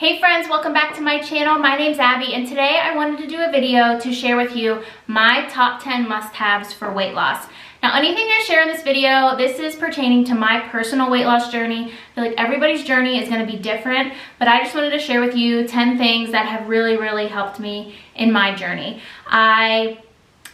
Hey friends, welcome back to my channel. My name's Abby and today I wanted to do a video to share with you my top 10 must-haves for weight loss. Now anything I share in this video, this is pertaining to my personal weight loss journey. I feel like everybody's journey is going to be different, but I just wanted to share with you 10 things that have really helped me in my journey. I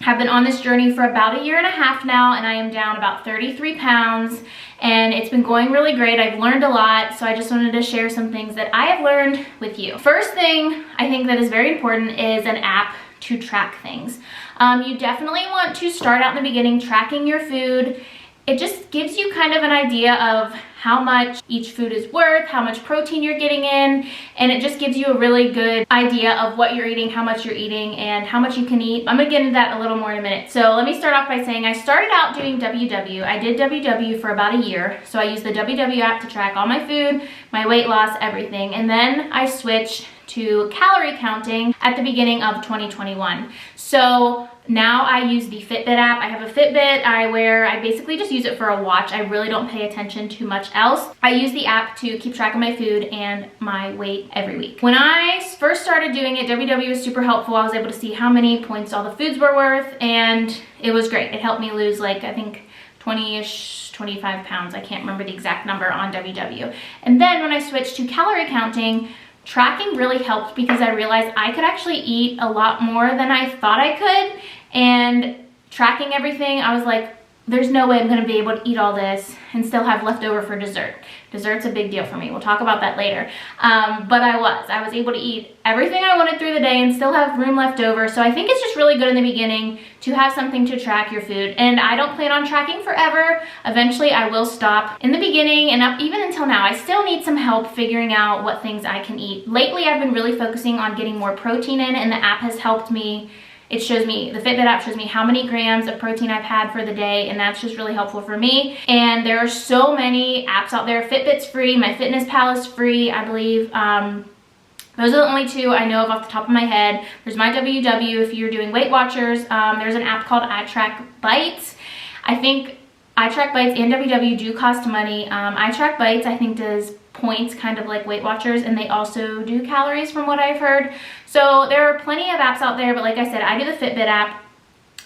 have been on this journey for about a year and a half now, and I am down about 33 pounds, and it's been going really great. I've learned a lot, so I just wanted to share some things that I have learned with you. First thing I think that is very important is an app to track things. You definitely want to start out in the beginning tracking your food. It just gives you kind of an idea of how much each food is worth, how much protein you're getting in, and it just gives you a really good idea of what you're eating, how much you're eating, and how much you can eat. I'm gonna get into that a little more in a minute. So let me start off by saying I started out doing WW. I did WW for about a year. So I used the WW app to track all my food, my weight loss, everything. And then I switched to calorie counting at the beginning of 2021. So now I use the Fitbit app. I have a Fitbit I basically just use it for a watch. I really don't pay attention to much else. I use the app to keep track of my food and my weight every week. When I first started doing it, WW was super helpful. I was able to see how many points all the foods were worth, and it was great. It helped me lose like, I think 20-ish, 25 pounds. I can't remember the exact number on WW. And then when I switched to calorie counting, tracking really helped because I realized I could actually eat a lot more than I thought I could. And tracking everything, I was like, there's no way I'm gonna be able to eat all this and still have leftover for dessert. Dessert's a big deal for me. We'll talk about that later. But I was able to eat everything I wanted through the day and still have room left over. So I think it's just really good in the beginning to have something to track your food. And I don't plan on tracking forever. Eventually I will stop. In the beginning and up even until now, I still need some help figuring out what things I can eat. Lately I've been really focusing on getting more protein in, and the app has helped me. It shows me, the Fitbit app shows me how many grams of protein I've had for the day, and that's just really helpful for me. And there are so many apps out there. Fitbit's free, MyFitnessPal is free, I believe. Those are the only two I know of off the top of my head. There's my WW if you're doing Weight Watchers. There's an app called iTrackBites. I think iTrackBites and WW do cost money. iTrackBites I think does points kind of like Weight Watchers, and they also do calories from what I've heard. So there are plenty of apps out there, but like I said, I do the Fitbit app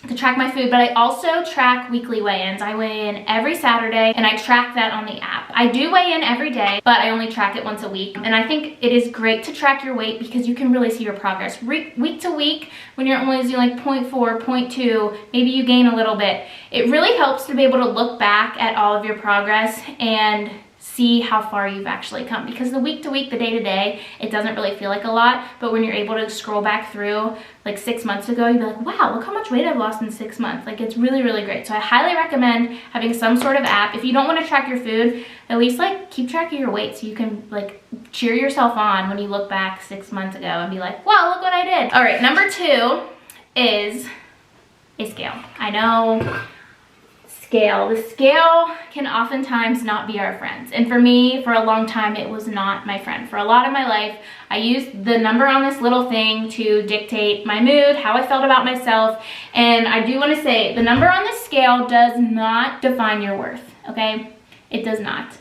to track my food, but I also track weekly weigh-ins. I weigh in every Saturday and I track that on the app. I do weigh in every day, but I only track it once a week. And I think it is great to track your weight because you can really see your progress. Week to week, when you're only using like 0.4, 0.2, maybe you gain a little bit. It really helps to be able to look back at all of your progress and see how far you've actually come, because the week to week, the day to day, it doesn't really feel like a lot. But when you're able to scroll back through like 6 months ago, you'd be like, wow, look how much weight I've lost in 6 months. Like, it's really great. So I highly recommend having some sort of app. If you don't want to track your food, at least like keep track of your weight so you can like cheer yourself on when you look back 6 months ago and be like, wow, look what I did. All right, number 2 is a scale. I know, the scale can oftentimes not be our friends, and for me, for a long time, it was not my friend. For a lot of my life, I used the number on this little thing to dictate my mood, how I felt about myself. And I do want to say, the number on this scale does not define your worth, okay? It does not.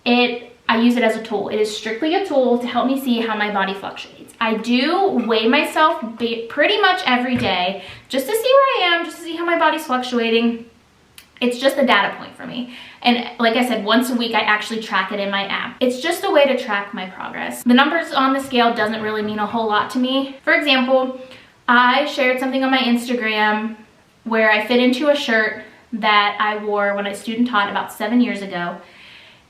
I use it as a tool. It is strictly a tool to help me see how my body fluctuates. I do weigh myself pretty much every day just to see where I am, just to see how my body's fluctuating. It's just a data point for me. And like I said, once a week, I actually track it in my app. It's just a way to track my progress. The numbers on the scale doesn't really mean a whole lot to me. For example, I shared something on my Instagram where I fit into a shirt that I wore when I student taught about 7 years ago.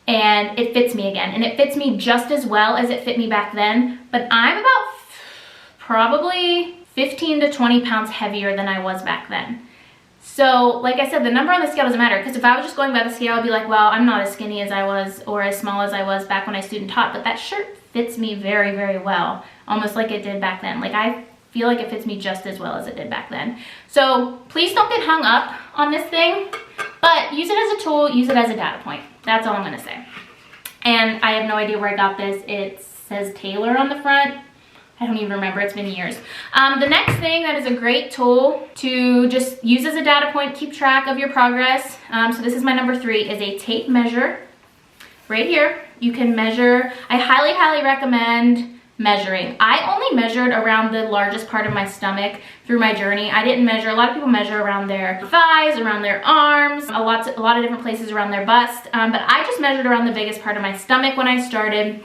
And it fits me again. And it fits me just as well as it fit me back then. But I'm about probably 15 to 20 pounds heavier than I was back then. So, like I said, the number on the scale doesn't matter, because if I was just going by the scale, I'd be like, well, I'm not as skinny as I was or as small as I was back when I student taught, but that shirt fits me very well, almost like it did back then. Like, I feel like it fits me just as well as it did back then. So, please don't get hung up on this thing, but use it as a tool, use it as a data point. That's all I'm going to say. And I have no idea where I got this. It says Taylor on the front. I don't even remember, it's been years. The next thing that is a great tool to just use as a data point, keep track of your progress. So this is my number 3, is a tape measure. Right here, you can measure. I highly recommend measuring. I only measured around the largest part of my stomach through my journey. I didn't measure. A lot of people measure around their thighs, around their arms, a lot of different places around their bust, but I just measured around the biggest part of my stomach when I started,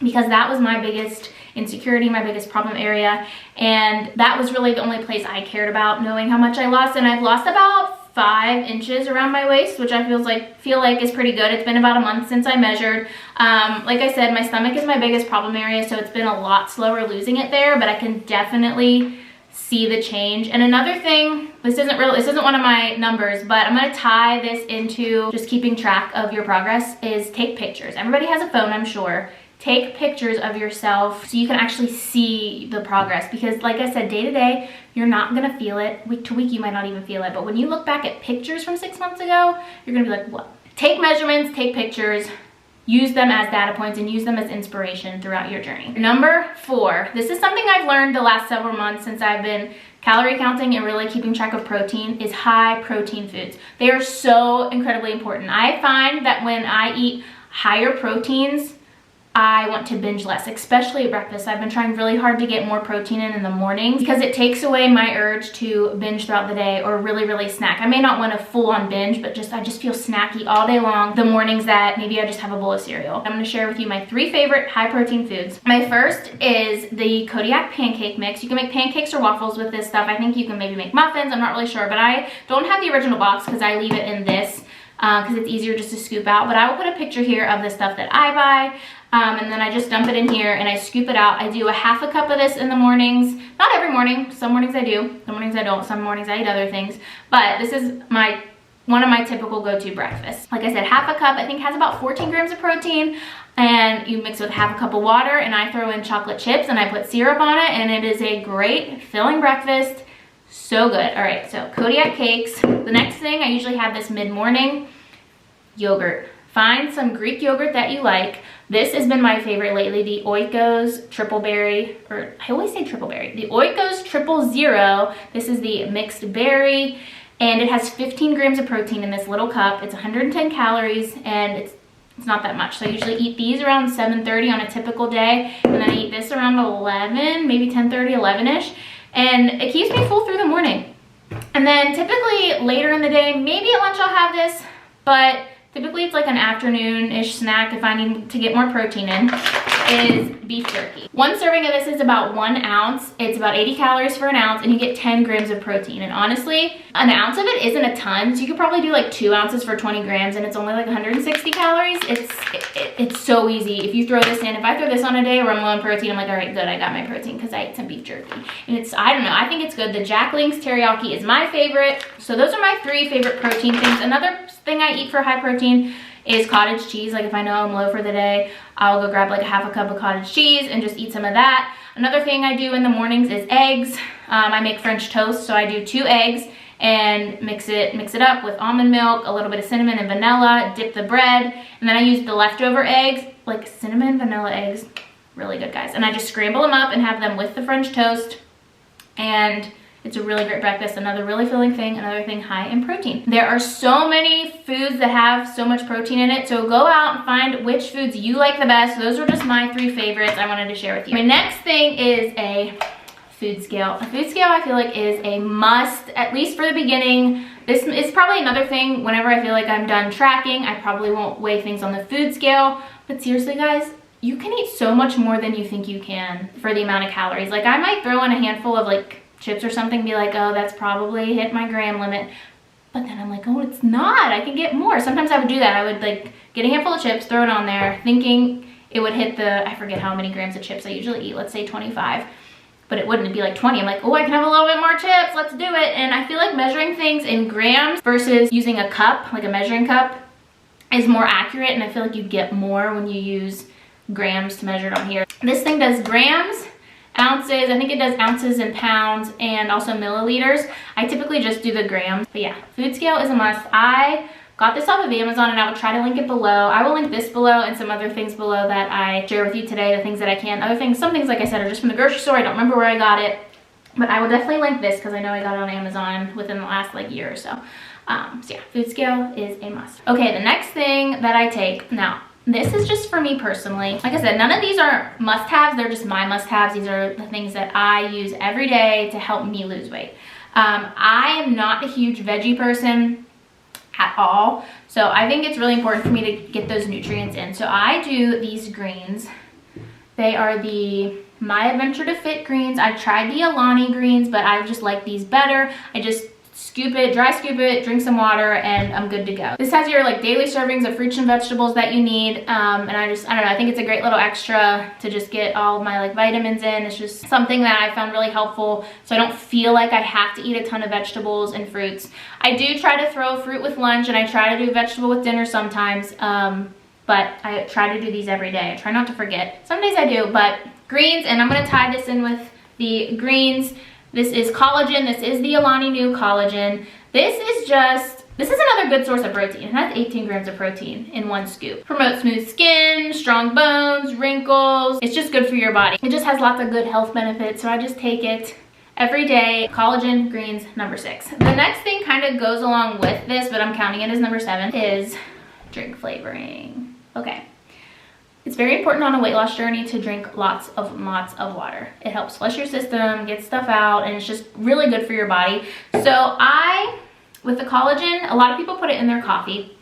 because that was my biggest insecurity, my biggest problem area, and that was really the only place I cared about knowing how much I lost. And I've lost about 5 inches around my waist, which I feel like is pretty good. It's been about a month since I measured. Like I said, my stomach is my biggest problem area, so it's been a lot slower losing it there, but I can definitely see the change. And another thing, this isn't one of my numbers, but I'm gonna tie this into just keeping track of your progress, is take pictures. Everybody has a phone, I'm sure. Take pictures of yourself so you can actually see the progress, because like I said, day to day, you're not gonna feel it. Week to week, you might not even feel it. But when you look back at pictures from 6 months ago, you're gonna be like, what? Take measurements, take pictures, use them as data points and use them as inspiration throughout your journey. Number 4, this is something I've learned the last several months since I've been calorie counting and really keeping track of protein, is high protein foods. They are so incredibly important. I find that when I eat higher proteins, I want to binge less, especially at breakfast. I've been trying really hard to get more protein in the mornings because it takes away my urge to binge throughout the day or really snack. I may not want a full-on binge, but I just feel snacky all day long the mornings that maybe I just have a bowl of cereal. I'm gonna share with you my 3 favorite high protein foods. My first is the Kodiak pancake mix. You can make pancakes or waffles with this stuff. I think you can maybe make muffins, I'm not really sure, but I don't have the original box because I leave it in this because it's easier just to scoop out. But I will put a picture here of the stuff that I buy. And then I just dump it in here and I scoop it out. I do a half a cup of this in the mornings. Not every morning. Some mornings I do. Some mornings I don't. Some mornings I eat other things. But this is one of my typical go-to breakfasts. Like I said, half a cup, I think has about 14 grams of protein. And you mix it with half a cup of water, and I throw in chocolate chips and I put syrup on it, and it is a great filling breakfast. So good. All right, so Kodiak cakes. The next thing, I usually have this mid-morning, yogurt. Find some Greek yogurt that you like. This has been my favorite lately, the Oikos Triple Berry, or I always say Triple Berry. The Oikos Triple Zero. This is the mixed berry, and it has 15 grams of protein in this little cup. It's 110 calories, and it's not that much. So I usually eat these around 7:30 on a typical day, and then I eat this around 11, maybe 10:30, 11-ish, and it keeps me full through the morning. And then typically later in the day, maybe at lunch I'll have this, but typically it's like an afternoon-ish snack if I need to get more protein in, is beef jerky. 1 serving of this is about 1 ounce. It's about 80 calories for an ounce, and you get 10 grams of protein. And honestly, an ounce of it isn't a ton, so you could probably do like 2 ounces for 20 grams, and it's only like 160 calories. It's so easy. If you throw this in, if I throw this on a day where I'm low on protein, I'm like, all right, good, I got my protein because I ate some beef jerky. And I don't know, I think it's good. The Jack Link's teriyaki is my favorite. So those are my 3 favorite protein things. Another thing I eat for high protein is cottage cheese. Like if I know I'm low for the day, I'll go grab like a half a cup of cottage cheese and just eat some of that. Another thing I do in the mornings is eggs. I make French toast, so I do 2 eggs and mix it up with almond milk, a little bit of cinnamon and vanilla, dip the bread, and then I use the leftover eggs, like cinnamon vanilla eggs, really good guys. And I just scramble them up and have them with the French toast, and it's a really great breakfast. Another really filling thing, another thing high in protein. There are so many foods that have so much protein in it, so go out and find which foods you like the best. Those are just my 3 favorites I wanted to share with you. My next thing is a food scale. A food scale I feel like is a must, at least for the beginning. This is probably another thing, whenever I feel like I'm done tracking, I probably won't weigh things on the food scale. But seriously guys, you can eat so much more than you think you can for the amount of calories. Like I might throw in a handful of like chips or something, be like, oh, that's probably hit my gram limit. But then I'm like, oh, it's not. I can get more. Sometimes I would do that. I would like get a handful of chips, throw it on there, thinking it would hit I forget how many grams of chips I usually eat. Let's say 25. But it wouldn't. It'd be like 20. I'm like, oh, I can have a little bit more chips. Let's do it. And I feel like measuring things in grams versus using a cup, like a measuring cup, is more accurate. And I feel like you get more when you use grams to measure it on here. This thing does grams, ounces, I think it does ounces and pounds, and also milliliters. I typically just do the grams. But yeah, food scale is a must. I got this off of Amazon, and I will try to link it below. I will link this below and some other things below that I share with you today, the things that I can. Other things, some things like I said are just from the grocery store. I don't remember where I got it, but I will definitely link this because I know I got it on Amazon within the last like year or so. So yeah, food scale is a must. Okay, the next thing that I take, now this is just for me personally. Like I said, none of these are must-haves. They're just my must-haves. These are the things that I use every day to help me lose weight. I am not a huge veggie person at all. So I think it's really important for me to get those nutrients in. So I do these greens. They are the My Adventure to Fit greens. I tried the Alani greens, but I just like these better. I just scoop it, dry scoop it, drink some water, and I'm good to go. This has your like daily servings of fruits and vegetables that you need. And I don't know, I think it's a great little extra to just get all of my like vitamins in. It's just something that I found really helpful, so I don't feel like I have to eat a ton of vegetables and fruits. I do try to throw fruit with lunch, and I try to do vegetable with dinner sometimes, but I try to do these every day. I try not to forget. Some days I do, but greens, and I'm gonna tie this in with the greens. This is collagen. This is the Alani Nu collagen. This is another good source of protein. It has 18 grams of protein in one scoop. Promotes smooth skin, strong bones, wrinkles. It's just good for your body. It just has lots of good health benefits, so I just take it every day. Collagen, greens, number 6. The next thing kind of goes along with this, but I'm counting it as number 7, is drink flavoring. Okay. It's very important on a weight loss journey to drink lots of water. It helps flush your system, get stuff out, and it's just really good for your body. So with the collagen, a lot of people put it in their coffee.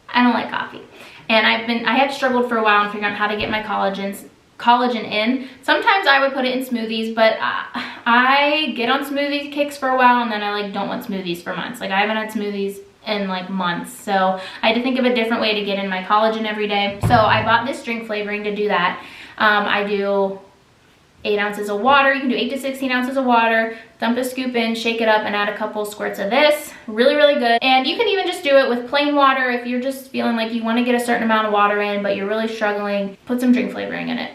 I don't like coffee. And I had struggled for a while in figuring out how to get my collagen in. Sometimes I would put it in smoothies, but I get on smoothie kicks for a while, and then I like don't want smoothies for months. Like I haven't had smoothies in like months, so I had to think of a different way to get in my collagen every day. So I bought this drink flavoring to do that. I do 8 ounces of water. You can do 8 to 16 ounces of water, dump a scoop in, shake it up, and add a couple squirts of this. Really, really good. And you can even just do it with plain water if you're just feeling like you want to get a certain amount of water in, but you're really struggling. Put some drink flavoring in it.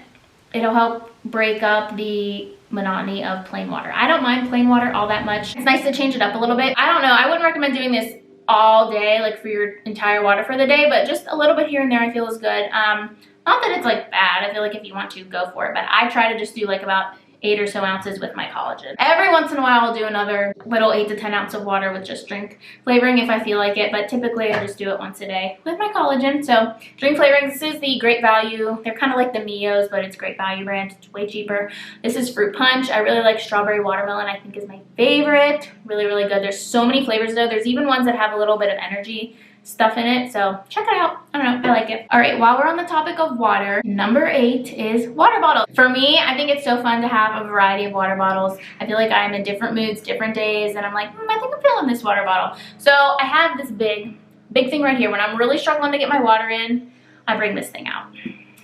It'll help break up the monotony of plain water. I don't mind plain water all that much. It's nice to change it up a little bit. I don't know, I wouldn't recommend doing this all day, like for your entire water for the day, but just a little bit here and there I feel is good. Not that it's like bad. I feel like if you want to, go for it, but I try to just do like about 8 or so ounces with my collagen. Every once in a while I'll do another little 8 to 10 ounce of water with just drink flavoring if I feel like it, but typically I just do it once a day with my collagen. So drink flavoring, this is the Great Value. They're kind of like the Mios, but it's Great Value brand. It's way cheaper. This is fruit punch. I really like strawberry watermelon. I think is my favorite. Really, really good. There's so many flavors though. There's even ones that have a little bit of energy stuff in it, so check it out. I don't know, I like it. All right, while we're on the topic of water, number 8 is water bottles. For me, I think it's so fun to have a variety of water bottles. I feel like I'm in different moods, different days, and I'm like, I think I'm feeling this water bottle. So I have this big thing right here. When I'm really struggling to get my water in, I bring this thing out.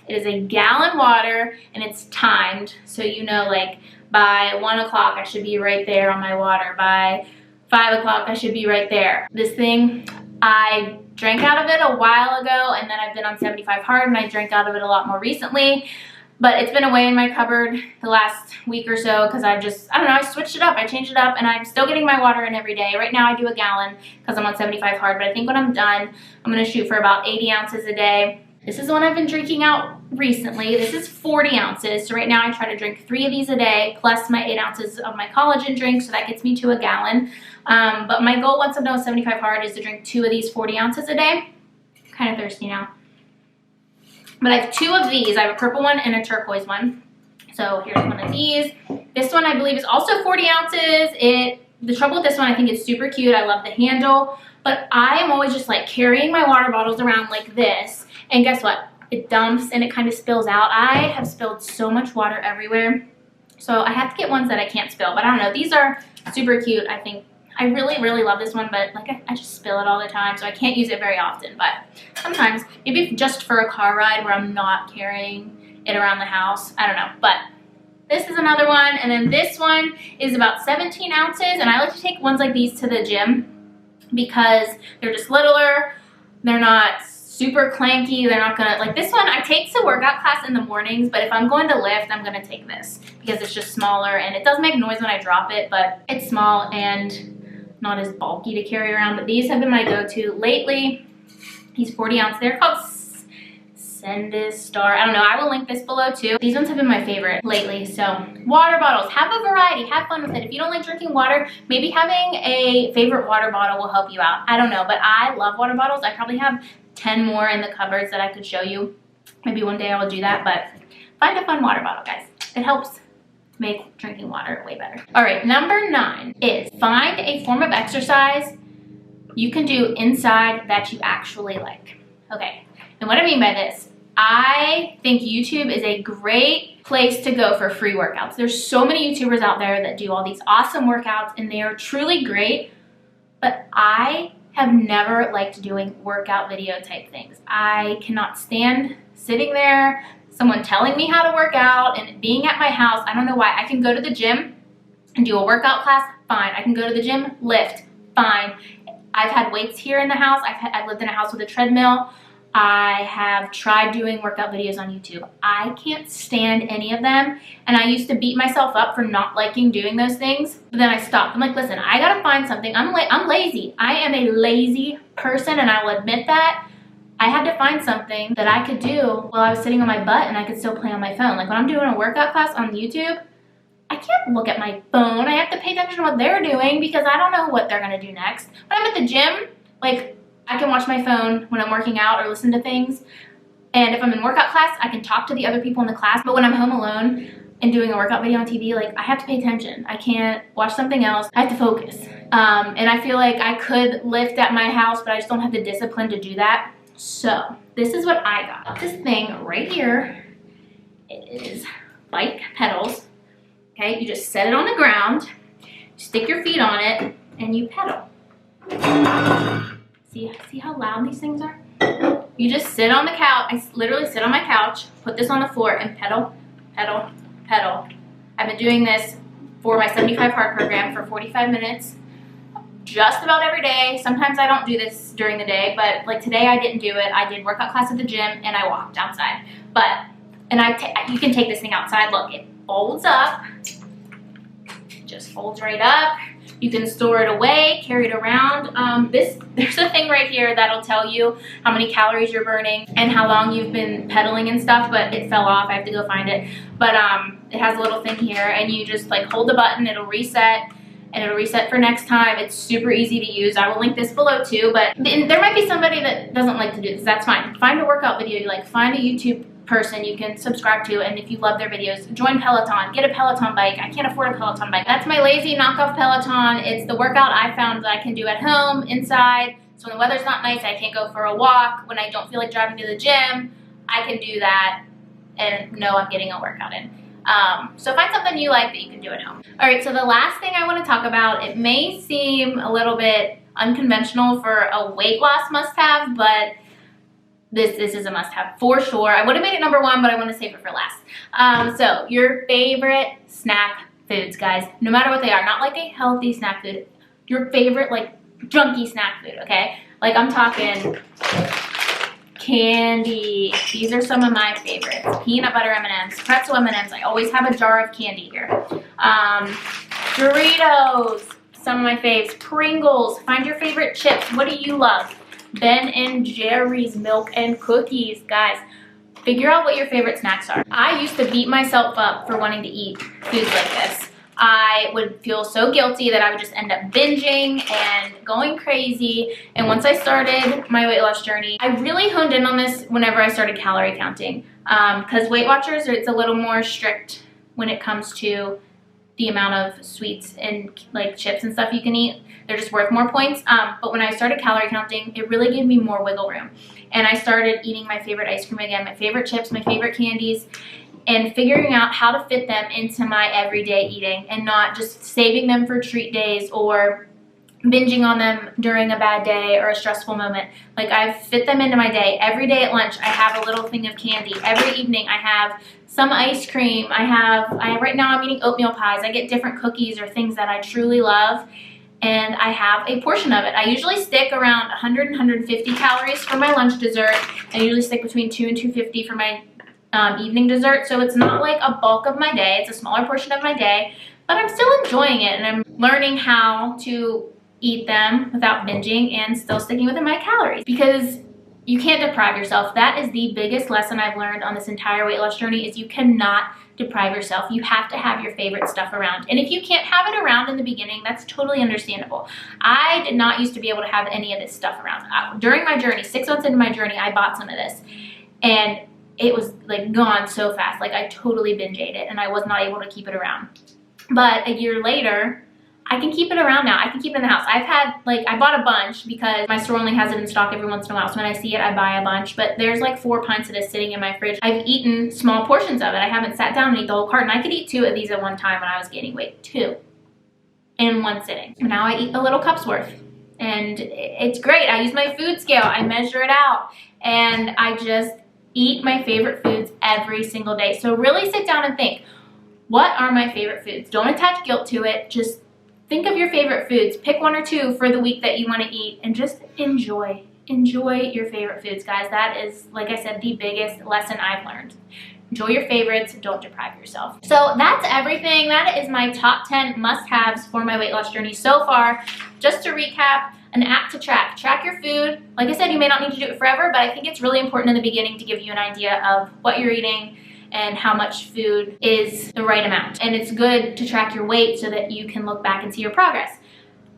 It is a gallon water, and it's timed, so you know, like by 1 o'clock I should be right there on my water. By 5 o'clock I should be right there. This thing, I drank out of it a while ago, and then I've been on 75 hard, and I drank out of it a lot more recently, but it's been away in my cupboard the last week or so because I don't know, I switched it up, I changed it up, and I'm still getting my water in every day. Right now I do a gallon because I'm on 75 hard, but I think when I'm done, I'm going to shoot for about 80 ounces a day. This is the one I've been drinking out recently. This is 40 ounces. So right now I try to drink 3 of these a day plus my 8 ounces of my collagen drink. So that gets me to a gallon. But my goal once I'm done with 75 hard is to drink 2 of these 40 ounces a day. I'm kind of thirsty now. But I have 2 of these. I have a purple one and a turquoise one. So here's one of these. This one I believe is also 40 ounces. The trouble with this one, I think it's super cute. I love the handle. But I am always just like carrying my water bottles around like this. And guess what? It dumps and it kind of spills out. I have spilled so much water everywhere. So I have to get ones that I can't spill. But I don't know. These are super cute. I think I really, really love this one. But like I just spill it all the time. So I can't use it very often. But sometimes, maybe just for a car ride where I'm not carrying it around the house. I don't know. But this is another one. And then this one is about 17 ounces. And I like to take ones like these to the gym because they're just littler. They're not super clanky. They're not gonna, like this one I take to workout class in the mornings, but if I'm going to lift, I'm gonna take this because it's just smaller and it does make noise when I drop it, but it's small and not as bulky to carry around. But these have been my go-to lately. These 40 ounce, they're called Sendis Star. I don't know, I will link this below too. These ones have been my favorite lately. So water bottles, have a variety, have fun with it. If you don't like drinking water, maybe having a favorite water bottle will help you out. I don't know, but I love water bottles. I probably have 10 more in the cupboards that I could show you. Maybe one day I will do that, but find a fun water bottle, guys. It helps make drinking water way better. All right, number 9 is find a form of exercise you can do inside that you actually like. Okay, and what I mean by this, I think YouTube is a great place to go for free workouts. There's so many YouTubers out there that do all these awesome workouts and they are truly great, but I have never liked doing workout video type things. I cannot stand sitting there, someone telling me how to work out and being at my house. I don't know why. I can go to the gym and do a workout class, fine. I can go to the gym, lift, fine. I've had weights here in the house. I've lived in a house with a treadmill. I have tried doing workout videos on YouTube. I can't stand any of them, and I used to beat myself up for not liking doing those things, but then I stopped. I'm like, listen, I gotta find something. I'm lazy. I am a lazy person, and I will admit that. I had to find something that I could do while I was sitting on my butt and I could still play on my phone. Like when I'm doing a workout class on YouTube, I can't look at my phone. I have to pay attention to what they're doing because I don't know what they're gonna do next. When I'm at the gym, like I can watch my phone when I'm working out or listen to things. And if I'm in workout class, I can talk to the other people in the class. But when I'm home alone and doing a workout video on TV, like I have to pay attention. I can't watch something else. I have to focus. And I feel like I could lift at my house, but I just don't have the discipline to do that. So this is what I got. This thing right here is bike pedals. Okay, you just set it on the ground, stick your feet on it, and you pedal. See how loud these things are? You just sit on the couch. I literally sit on my couch, put this on the floor, and pedal, pedal, pedal. I've been doing this for my 75 hard program for 45 minutes. Just about every day. Sometimes I don't do this during the day, but like today I didn't do it. I did workout class at the gym and I walked outside. You can take this thing outside. Look, it folds up. It just folds right up. You can store it away, carry it around. There's a thing right here that'll tell you how many calories you're burning and how long you've been pedaling and stuff, but it fell off. I have to go find it. But it has a little thing here and you just like hold the button, it'll reset. And it'll reset for next time. It's super easy to use. I will link this below too, but there might be somebody that doesn't like to do this. That's fine. Find a workout video you like. Find a YouTube person you can subscribe to, and if you love their videos, join Peloton. Get a Peloton bike. I can't afford a Peloton bike. That's my lazy knockoff Peloton. It's the workout I found that I can do at home, inside. So when the weather's not nice, I can't go for a walk. When I don't feel like driving to the gym, I can do that and know I'm getting a workout in. So find something you like that you can do at home. All right, so the last thing I want to talk about, it may seem a little bit unconventional for a weight loss must-have, but this is a must-have for sure. I would have made it number 1, but I want to save it for last. So your favorite snack foods, guys, no matter what they are, not like a healthy snack food, your favorite like junky snack food, okay? Like I'm talking candy. These are some of my favorites. Peanut butter M&Ms, pretzel M&Ms. I always have a jar of candy here. Doritos, some of my faves. Pringles. Find your favorite chips. What do you love? Ben and Jerry's milk and cookies. Guys, figure out what your favorite snacks are. I used to beat myself up for wanting to eat foods like this. I would feel so guilty that I would just end up binging and going crazy. And once I started my weight loss journey, I really honed in on this whenever I started calorie counting. Because Weight Watchers, it's a little more strict when it comes to the amount of sweets and like chips and stuff you can eat. They're just worth more points. But when I started calorie counting, it really gave me more wiggle room. And I started eating my favorite ice cream again, my favorite chips, my favorite candies, and figuring out how to fit them into my everyday eating and not just saving them for treat days or binging on them during a bad day or a stressful moment. Like I fit them into my day. Every day at lunch, I have a little thing of candy. Every evening, I have some ice cream. Right now I'm eating oatmeal pies. I get different cookies or things that I truly love, and I have a portion of it. I usually stick around 100 and 150 calories for my lunch dessert. I usually stick between 2 and 250 for my evening dessert, so it's not like a bulk of my day. It's a smaller portion of my day, but I'm still enjoying it, and I'm learning how to eat them without binging and still sticking within my calories, because you can't deprive yourself. That is the biggest lesson I've learned on this entire weight loss journey, is you cannot deprive yourself. You have to have your favorite stuff around, and if you can't have it around in the beginning, that's totally understandable. I did not used to be able to have any of this stuff around. During my journey, 6 months into my journey, I bought some of this, and it was like gone so fast. Like I totally binge ate it and I was not able to keep it around. But a year later, I can keep it around now. I can keep it in the house. I've had, like, I bought a bunch because my store only has it in stock every once in a while. So when I see it, I buy a bunch. But there's like 4 pints of this sitting in my fridge. I've eaten small portions of it. I haven't sat down and eat the whole carton. I could eat 2 of these at one time when I was gaining weight. 2 in one sitting. Now I eat a little cup's worth. And it's great. I use my food scale. I measure it out. And I just eat my favorite foods every single day. So really sit down and think, what are my favorite foods? Don't attach guilt to it. Just think of your favorite foods. Pick 1 or 2 for the week that you want to eat and just enjoy. Enjoy your favorite foods, guys. That is, like I said, the biggest lesson I've learned. Enjoy your favorites. Don't deprive yourself. So that's everything. That is my top 10 must-haves for my weight loss journey so far. Just to recap, an app to track. Track your food. Like I said, you may not need to do it forever, but I think it's really important in the beginning to give you an idea of what you're eating and how much food is the right amount. And it's good to track your weight so that you can look back and see your progress.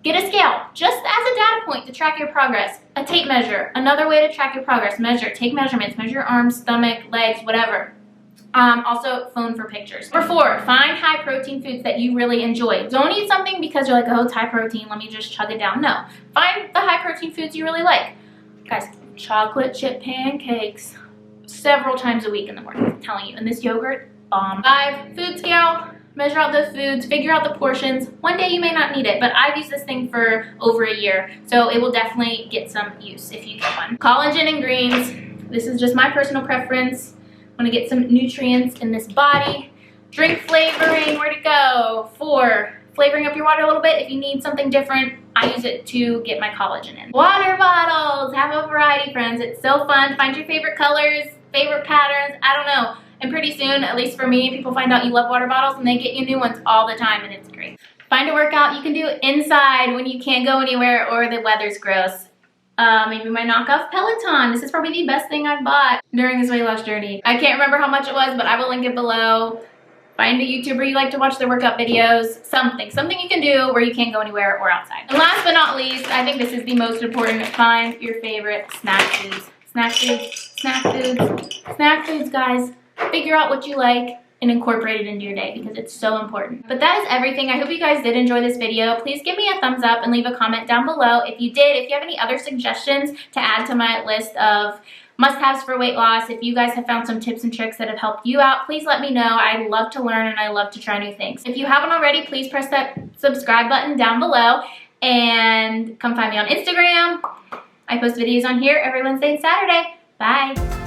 Get a scale, just as a data point to track your progress. A tape measure, another way to track your progress. Take measurements, measure your arms, stomach, legs, whatever. Also, phone for pictures. Number 4, find high protein foods that you really enjoy. Don't eat something because you're like, oh, it's high protein, let me just chug it down. No, find the high protein foods you really like. Guys, chocolate chip pancakes several times a week in the morning, I'm telling you. And this yogurt, bomb. 5, food scale. Measure out the foods, figure out the portions. One day you may not need it, but I've used this thing for over a year, so it will definitely get some use if you get one. Collagen and greens. This is just my personal preference. Want to get some nutrients in this body. Drink flavoring, where to go? 4, flavoring up your water a little bit. If you need something different, I use it to get my collagen in. Water bottles, have a variety, friends. It's so fun. Find your favorite colors, favorite patterns, I don't know. And pretty soon, at least for me, people find out you love water bottles and they get you new ones all the time and it's great. Find a workout you can do inside when you can't go anywhere or the weather's gross. Maybe my knockoff Peloton. This is probably the best thing I've bought during this weight loss journey. I can't remember how much it was, but I will link it below. Find a YouTuber you like to watch their workout videos. Something you can do where you can't go anywhere or outside. And last but not least, I think this is the most important. Find your favorite snack foods. Snack foods, snack foods, snack foods, guys. Figure out what you like and incorporate it into your day because it's so important. But that is everything. I hope you guys did enjoy this video. Please give me a thumbs up and leave a comment down below if you did. If you have any other suggestions to add to my list of must-haves for weight loss, if you guys have found some tips and tricks that have helped you out, please let me know. I love to learn and I love to try new things. If you haven't already, please press that subscribe button down below and come find me on Instagram. I post videos on here every Wednesday and Saturday. Bye.